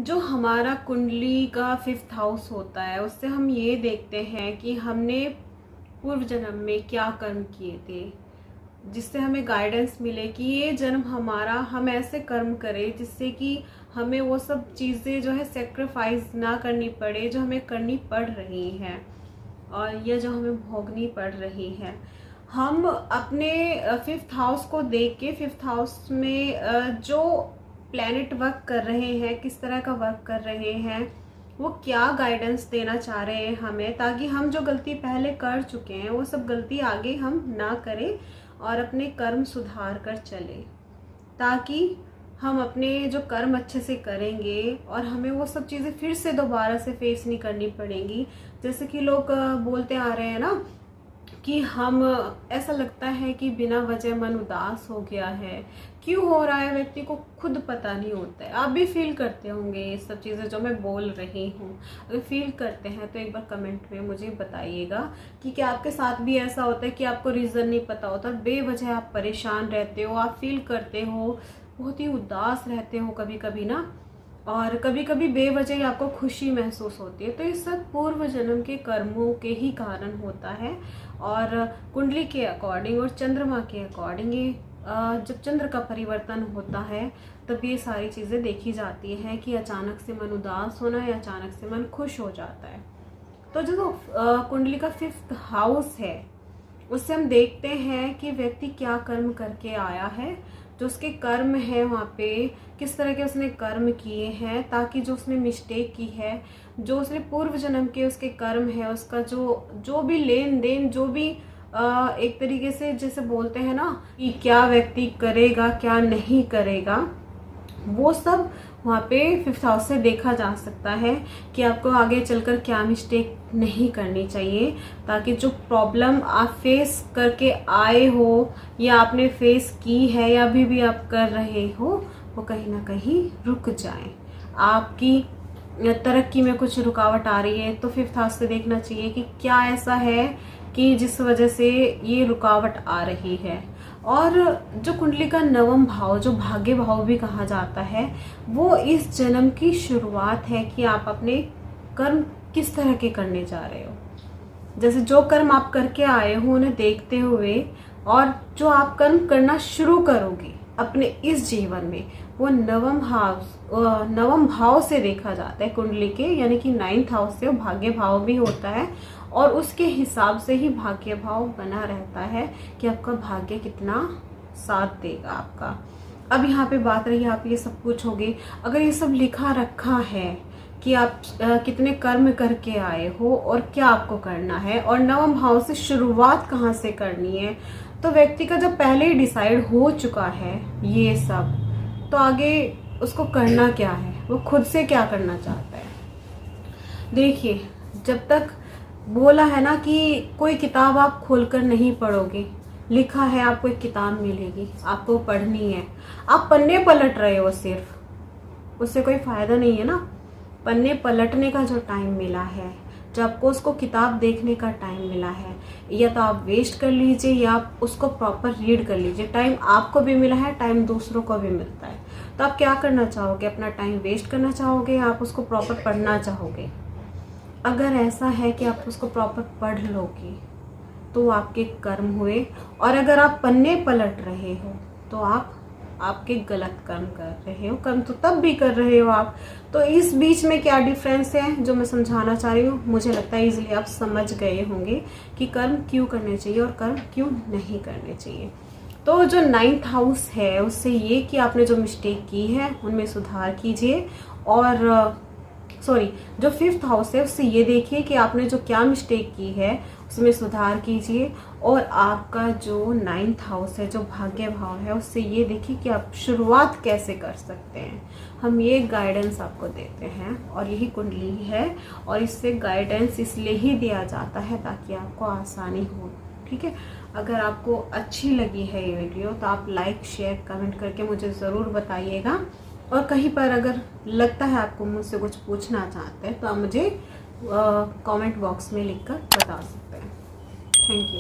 जो हमारा कुंडली का 5th हाउस होता है उससे हम ये देखते हैं कि हमने पूर्व जन्म में क्या कर्म किए थे, जिससे हमें गाइडेंस मिले कि ये जन्म हमारा हम ऐसे कर्म करें जिससे कि हमें वो सब चीज़ें जो है सेक्रीफाइस ना करनी पड़े जो हमें करनी पड़ रही हैं और ये जो हमें भोगनी पड़ रही है। हम अपने 5th हाउस को देख के 5th हाउस में जो प्लैनेट वर्क कर रहे हैं, किस तरह का वर्क कर रहे हैं, वो क्या गाइडेंस देना चाह रहे हैं हमें, ताकि हम जो गलती पहले कर चुके हैं वो सब गलती आगे हम ना करें और अपने कर्म सुधार कर चले, ताकि हम अपने जो कर्म अच्छे से करेंगे और हमें वो सब चीज़ें फिर से दोबारा से फेस नहीं करनी पड़ेंगी। जैसे कि लोग बोलते आ रहे हैं ना कि हम ऐसा लगता है कि बिना वजह मन उदास हो गया है, क्यों हो रहा है व्यक्ति को खुद पता नहीं होता है। आप भी फील करते होंगे ये सब चीज़ें जो मैं बोल रही हूँ। अगर फील करते हैं तो एक बार कमेंट में मुझे बताइएगा कि क्या आपके साथ भी ऐसा होता है कि आपको रीज़न नहीं पता होता, बेवजह आप परेशान रहते हो, आप फील करते हो, बहुत ही उदास रहते हो कभी कभी ना, और कभी कभी बेवजह ही आपको खुशी महसूस होती है। तो ये सब पूर्व जन्म के कर्मों के ही कारण होता है। और कुंडली के अकॉर्डिंग और चंद्रमा के अकॉर्डिंग ये जब चंद्र का परिवर्तन होता है तब ये सारी चीज़ें देखी जाती है कि अचानक से मन उदास होना या अचानक से मन खुश हो जाता है। तो जो कुंडली का 5th हाउस है उससे हम देखते हैं कि व्यक्ति क्या कर्म करके आया है, जो उसके कर्म है वहाँ पे किस तरह के उसने कर्म किए हैं, ताकि जो उसने मिस्टेक की है, जो उसने पूर्व जन्म के उसके कर्म है, उसका जो भी लेन देन, जो भी एक तरीके से जैसे बोलते हैं ना कि क्या व्यक्ति करेगा क्या नहीं करेगा, वो सब वहाँ पे 5th हाउस से देखा जा सकता है कि आपको आगे चलकर क्या मिस्टेक नहीं करनी चाहिए, ताकि जो प्रॉब्लम आप फेस करके आए हो या आपने फेस की है या अभी भी आप कर रहे हो वो कहीं ना कहीं रुक जाए। आपकी तरक्की में कुछ रुकावट आ रही है तो 5th हाउस से देखना चाहिए कि क्या ऐसा है कि जिस वजह से ये रुकावट आ रही है। और जो कुंडली का 9वां भाव, जो भाग्य भाव भी कहा जाता है, वो इस जन्म की शुरुआत है कि आप अपने कर्म किस तरह के करने जा रहे हो। जैसे जो कर्म आप करके आए हो उन्हें देखते हुए और जो आप कर्म करना शुरू करोगे अपने इस जीवन में, वो 9वां भाव से देखा जाता है कुंडली के, यानी कि 9th हाउस से भाग्य भाव भी होता है और उसके हिसाब से ही भाग्य भाव बना रहता है कि आपका भाग्य कितना साथ देगा आपका। अब यहाँ पे बात रही, आप ये सब पूछोगे अगर ये सब लिखा रखा है कि आप कितने कर्म करके आए हो और क्या आपको करना है और 9वां भाव से शुरुआत कहाँ से करनी है, तो व्यक्ति का जब पहले ही डिसाइड हो चुका है ये सब, तो आगे उसको करना क्या है, वो खुद से क्या करना चाहता है। देखिए, जब तक बोला है ना कि कोई किताब आप खोलकर नहीं पढ़ोगे, लिखा है आपको एक किताब मिलेगी, आपको पढ़नी है, आप पन्ने पलट रहे हो सिर्फ, उससे कोई फायदा नहीं है ना। पन्ने पलटने का जो टाइम मिला है, जब आपको उसको किताब देखने का टाइम मिला है, या तो आप वेस्ट कर लीजिए या आप उसको प्रॉपर रीड कर लीजिए। टाइम आपको भी मिला है, टाइम दूसरों को भी मिलता है, तो आप क्या करना चाहोगे, अपना टाइम वेस्ट करना चाहोगे या आप उसको प्रॉपर पढ़ना चाहोगे। अगर ऐसा है कि आप उसको प्रॉपर पढ़ लोगे तो आपके कर्म हुए, और अगर आप पन्ने पलट रहे हो तो आपके गलत कर्म कर रहे हो। कर्म तो तब भी कर रहे हो आप। तो इस बीच में क्या डिफरेंस है जो मैं समझाना चाह रही हूँ, मुझे लगता है इजीली आप समझ गए होंगे कि कर्म क्यों करने चाहिए और कर्म क्यों नहीं करने चाहिए। तो जो 9th हाउस है उससे ये कि आपने जो मिस्टेक की है उनमें सुधार कीजिए, और जो 5th हाउस है उससे ये देखिए कि आपने जो क्या मिस्टेक की है उसमें सुधार कीजिए, और आपका जो 9th हाउस है जो भाग्य भाव है उससे ये देखिए कि आप शुरुआत कैसे कर सकते हैं। हम ये गाइडेंस आपको देते हैं और यही कुंडली है, और इससे गाइडेंस इसलिए ही दिया जाता है ताकि आपको आसानी हो। ठीक है, अगर आपको अच्छी लगी है ये वीडियो तो आप लाइक शेयर कमेंट करके मुझे ज़रूर बताइएगा, और कहीं पर अगर लगता है आपको मुझसे कुछ पूछना चाहते हैं तो आप मुझे कमेंट बॉक्स में लिखकर बता सकते हैं। Thank you.